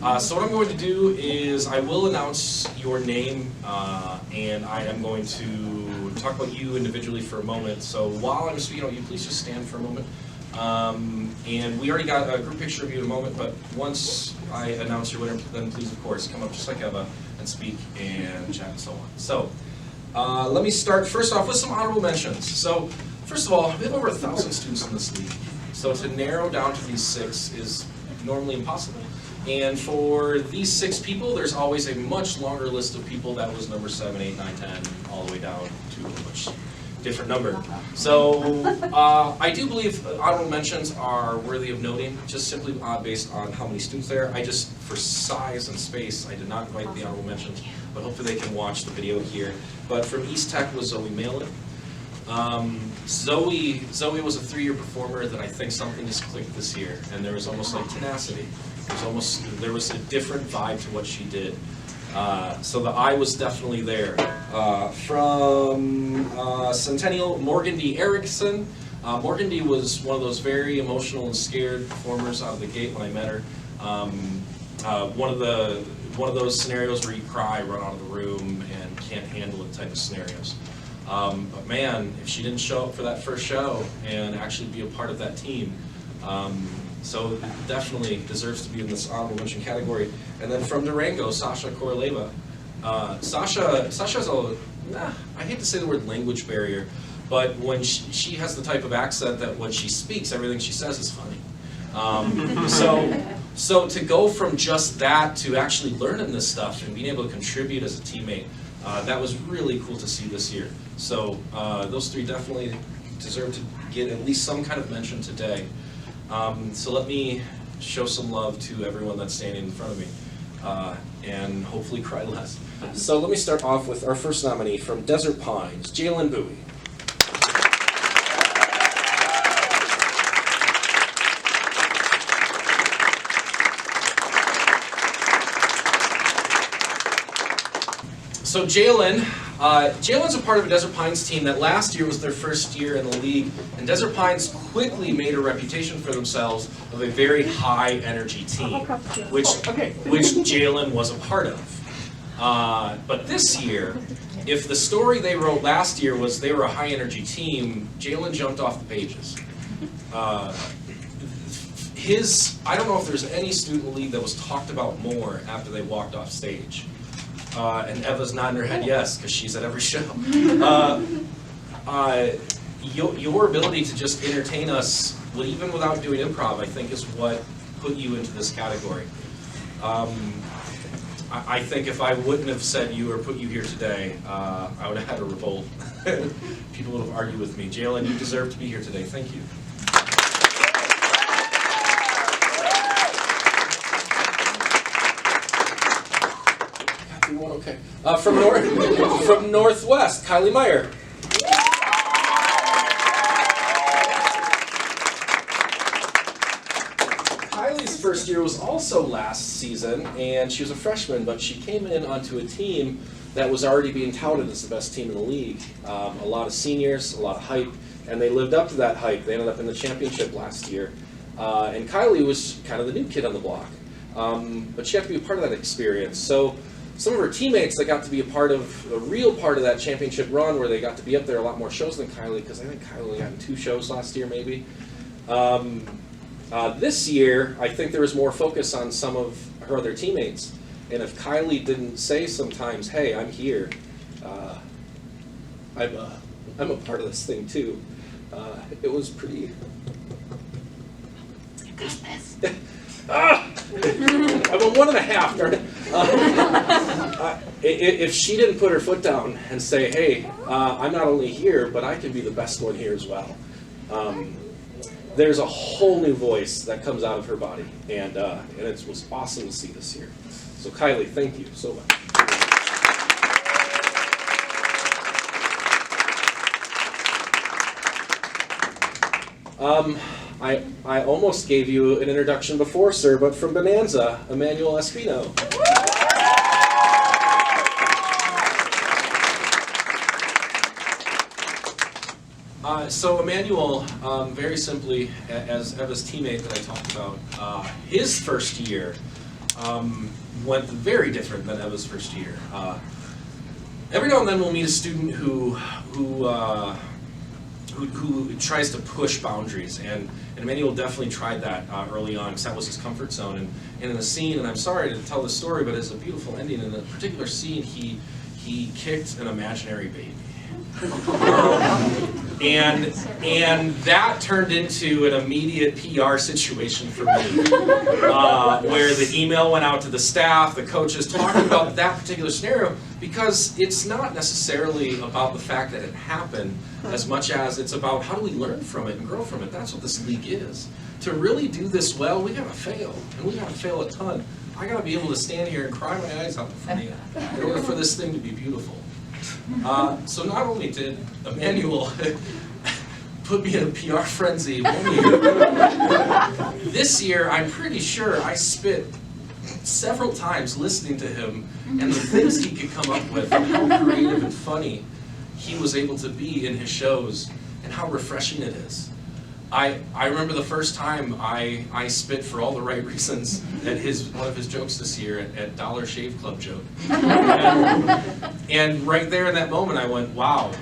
So what I'm going to do is I will announce your name, and I am going to talk about you individually for a moment. So while I'm speaking, you please just stand for a moment. And we already got a group picture of you in a moment, but once I announce your winner, then please, of course, come up just like Eva and speak and chat and so on. So let me start first off with some honorable mentions. So first of all, we have over 1,000 students in this league. So to narrow down to these 6 is normally impossible. And for these 6 people, there's always a much longer list of people that was number 7, 8, 9, 10, all the way down to a much different number. So I do believe honorable mentions are worthy of noting, just simply based on how many students there are. I just, for size and space, I did not invite the honorable mentions, but hopefully they can watch the video here. But from East Tech was Zoe Malin. Zoe was a 3-year performer that I think something just clicked this year, and there was almost like tenacity. There was a different vibe to what she did. So the eye was definitely there. From Centennial, Morgan D. Erickson. Morgan D. was one of those very emotional and scared performers out of the gate when I met her. One of those scenarios where you cry, run out of the room, and can't handle it type of scenarios. But man, if she didn't show up for that first show and actually be a part of that team, so definitely deserves to be in this honorable mention category. And then from Durango, Sasha Koroleva. Sasha's I hate to say the word language barrier, but when she has the type of accent that when she speaks, everything she says is funny. So to go from just that to actually learning this stuff and being able to contribute as a teammate, that was really cool to see this year. So those 3 definitely deserve to get at least some kind of mention today. So let me show some love to everyone that's standing in front of me, and hopefully cry less. So let me start off with our first nominee from Desert Pines, Jalen Bowie. So Jalen's a part of a Desert Pines team that last year was their first year in the league, and Desert Pines quickly made a reputation for themselves of a very high energy team, which Jalen was a part of. But this year, if the story they wrote last year was they were a high energy team, Jalen jumped off the pages. I don't know if there's any student league that was talked about more after they walked off stage. And Eva's nodding her head yes, because she's at every show. Your ability to just entertain us, even without doing improv, I think is what put you into this category. I think if I wouldn't have said you or put you here today, I would have had a revolt. People would have argued with me. Jalen, you deserve to be here today. Thank you. Okay. From Northwest, Kylie Meyer. Kylie's first year was also last season, and she was a freshman, but she came in onto a team that was already being touted as the best team in the league. A lot of seniors, a lot of hype, and they lived up to that hype. They ended up in the championship last year. And Kylie was kind of the new kid on the block, but she had to be a part of that experience. So some of her teammates that got to be a real part of that championship run where they got to be up there a lot more shows than Kylie, because I think Kylie only got 2 shows last year maybe. This year, I think there was more focus on some of her other teammates. And if Kylie didn't say sometimes, hey, I'm here, I'm a part of this thing too, it was pretty... You got this. I'm a 1.5, darn it. If she didn't put her foot down and say, hey, I'm not only here, but I can be the best one here as well, there's a whole new voice that comes out of her body, and it was awesome to see this year. So Kylie, thank you so much. I almost gave you an introduction before, sir, but from Bonanza, Emmanuel Espino. So Emmanuel, very simply, as Eva's teammate that I talked about, his first year, went very different than Emma's first year. Every now and then we'll meet a student who tries to push boundaries, and Emmanuel definitely tried that early on, because that was his comfort zone. And in a scene, and I'm sorry to tell this story, but it's a beautiful ending. In a particular scene, he kicked an imaginary baby. And that turned into an immediate PR situation for me, where the email went out to the staff, the coaches, talking about that particular scenario, because it's not necessarily about the fact that it happened as much as it's about how do we learn from it and grow from it. That's what this league is. To really do this well, we gotta fail, and we gotta fail a ton. I gotta be able to stand here and cry my eyes out in front of you in order for this thing to be beautiful. So not only did Emmanuel put me in a PR frenzy 1 year, this year I'm pretty sure I spit several times listening to him and the things he could come up with, and how creative and funny he was able to be in his shows, and how refreshing it is. I remember the first time I spit for all the right reasons at one of his jokes this year at Dollar Shave Club joke. And right there in that moment I went, wow,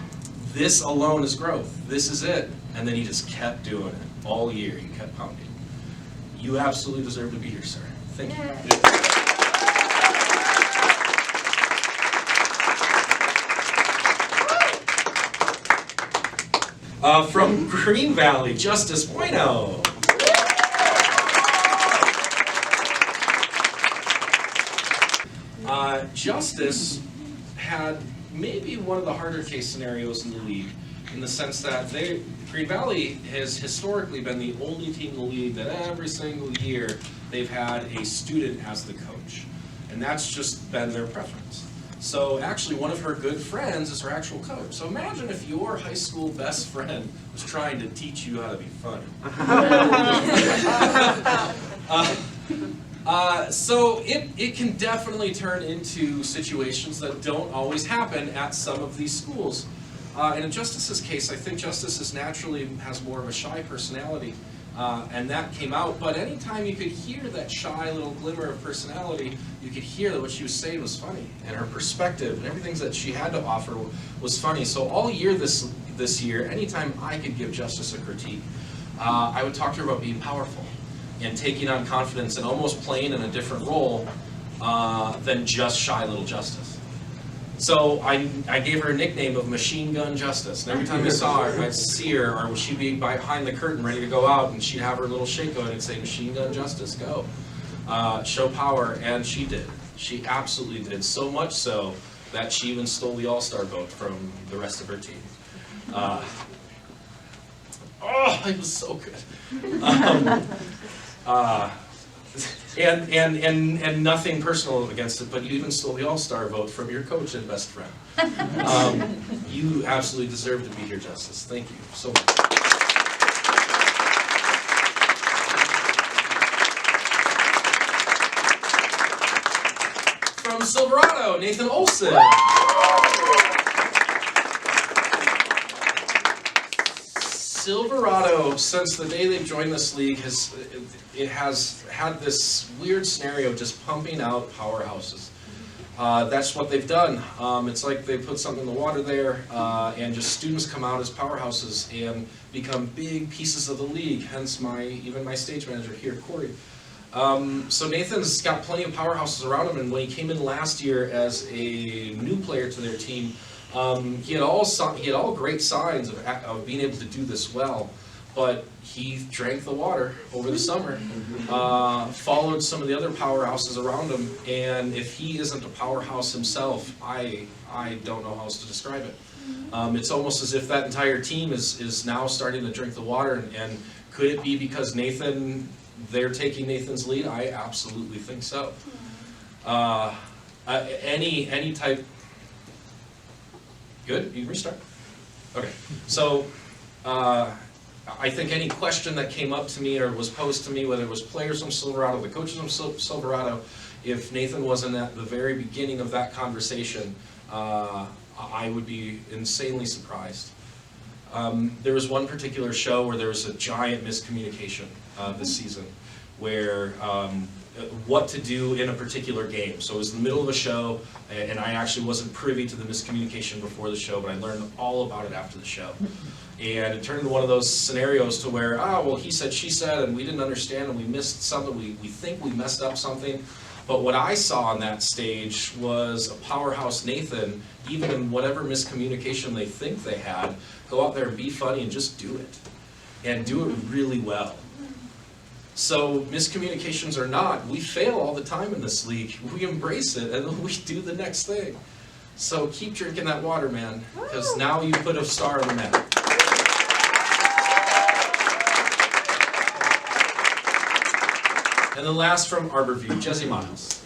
this alone is growth. This is it. And then he just kept doing it all year. He kept pounding. You absolutely deserve to be here, sir. Thank you. From Green Valley, Justice Bueno. Justice had maybe one of the harder case scenarios in the league, in the sense that Green Valley has historically been the only team in the league that every single year they've had a student as the coach. And that's just been their preference. So actually one of her good friends is her actual coach. So imagine if your high school best friend was trying to teach you how to be funny. So it can definitely turn into situations that don't always happen at some of these schools. And in Justice's case, I think Justice has more of a shy personality, and that came out. But anytime you could hear that shy little glimmer of personality, you could hear that what she was saying was funny, and her perspective and everything that she had to offer was funny. So all year this year, anytime I could give Justice a critique, I would talk to her about being powerful and taking on confidence and almost playing in a different role than just shy little Justice. So I gave her a nickname of Machine Gun Justice, and every time I saw her, I'd see her, or she'd be behind the curtain ready to go out, and she'd have her little shake going and say, Machine Gun Justice, go. Show power, and she did. She absolutely did, so much so that she even stole the All-Star vote from the rest of her team. Oh, it was so good. And nothing personal against it, but you even stole the All-Star vote from your coach and best friend. You absolutely deserve to be here, Justice. Thank you so much. From Silverado, Nathan Olson. Silverado, since the day they've joined this league, has had this weird scenario of just pumping out powerhouses. That's what they've done. It's like they put something in the water there, and just students come out as powerhouses and become big pieces of the league, hence even my stage manager here, Corey. So Nathan's got plenty of powerhouses around him, and when he came in last year as a new player to their team, he had all great signs of being able to do this well, but he drank the water over the summer, followed some of the other powerhouses around him, and if he isn't a powerhouse himself, I don't know how else to describe it. It's almost as if that entire team is now starting to drink the water, and could it be because they're taking Nathan's lead? I absolutely think so. Any type. Good? You can restart? Okay. So, I think any question that came up to me or was posed to me, whether it was players from Silverado, the coaches from Silverado, if Nathan wasn't at the very beginning of that conversation, I would be insanely surprised. There was one particular show where there was a giant miscommunication this season, where what to do in a particular game. So it was the middle of a show, and I actually wasn't privy to the miscommunication before the show, but I learned all about it after the show. And it turned into one of those scenarios to where, well, he said, she said, and we didn't understand, and we missed something, we think we messed up something. But what I saw on that stage was a powerhouse Nathan, even in whatever miscommunication they think they had, go out there and be funny and just do it. And do it really well. So miscommunications or not, we fail all the time in this league. We embrace it and then we do the next thing. So keep drinking that water, man, because now you put a star on the map. And the last from Arborview, Jesse Miles.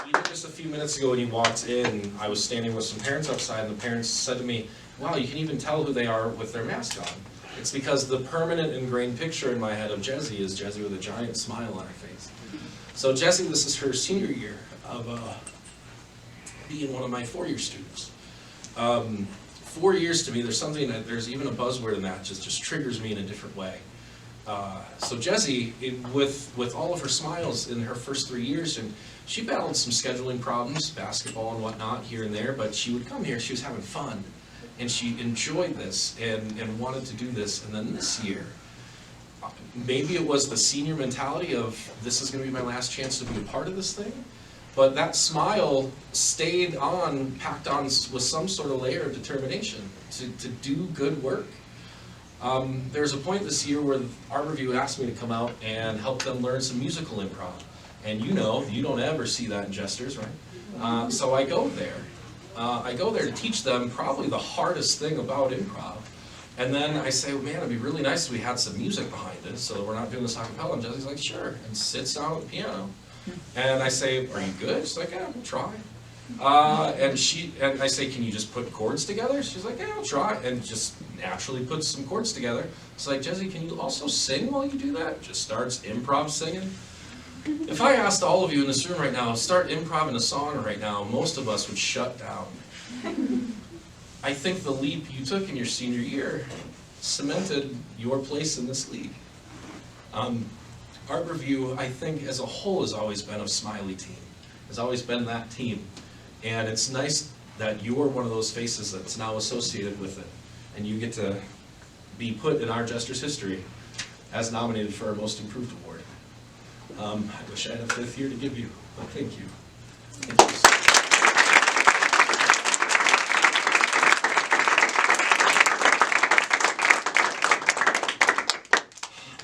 Even just a few minutes ago when you walked in, I was standing with some parents outside, and the parents said to me, wow, you can even tell who they are with their mask on. It's because the permanent ingrained picture in my head of Jessie is Jessie with a giant smile on her face. So Jessie, this is her senior year of being one of my four-year students. 4 years to me, there's even a buzzword in that, just triggers me in a different way. So Jessie, with all of her smiles in her first 3 years, and she battled some scheduling problems, basketball and whatnot here and there, but she would come here, she was having fun. And she enjoyed this and wanted to do this. And then this year, maybe it was the senior mentality of this is going to be my last chance to be a part of this thing. But that smile stayed on, packed on with some sort of layer of determination to do good work. There's a point this year where Arborview asked me to come out and help them learn some musical improv. And you know, you don't ever see that in Jesters, right? So I go there. I go there to teach them probably the hardest thing about improv. And then I say, man, it'd be really nice if we had some music behind it so that we're not doing this a cappella. And Jessie's like, sure, and sits down at the piano. And I say, are you good? She's like, yeah, we'll try. And I say, can you just put chords together? She's like, yeah, I'll try. And just naturally puts some chords together. It's like, Jessie, can you also sing while you do that? Just starts improv singing. If I asked all of you in this room right now, start improv in a song right now, most of us would shut down. I think the leap you took in your senior year cemented your place in this league. Arborview, I think, as a whole, has always been a smiley team. Has always been that team. And it's nice that you're one of those faces that's now associated with it. And you get to be put in our Jesters history as nominated for our Most Improved Award. I wish I had a fifth year to give you, but thank you. Thank you.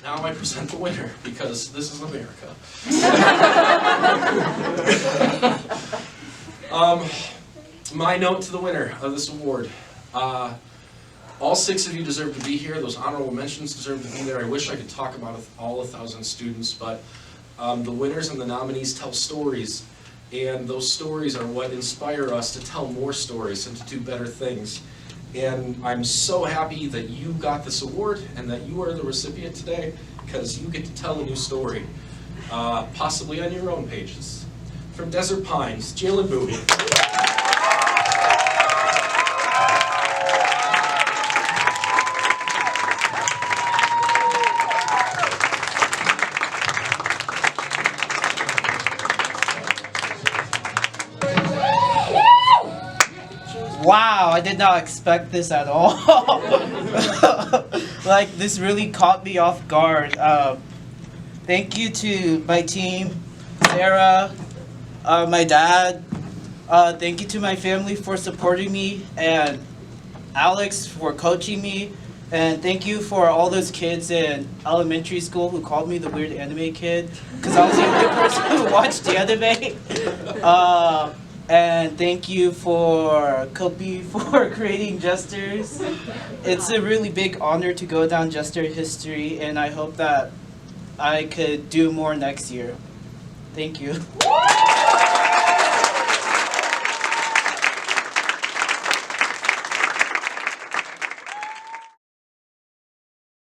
Now I present the winner, because this is America. My note to the winner of this award. All 6 of you deserve to be here. Those honorable mentions deserve to be there. I wish I could talk about all 1,000 students, but the winners and the nominees tell stories, and those stories are what inspire us to tell more stories and to do better things. And I'm so happy that you got this award and that you are the recipient today, because you get to tell a new story, possibly on your own pages. From Desert Pines, Jalen Bowie. Wow, I did not expect this at all. Like, this really caught me off guard. Thank you to my team, Sarah, my dad. Thank you to my family for supporting me, and Alex for coaching me. And thank you for all those kids in elementary school who called me the weird anime kid, because I was the only person who watched the anime. And thank you for Kopi for creating Jesters. It's a really big honor to go down Jester history, and I hope that I could do more next year. Thank you.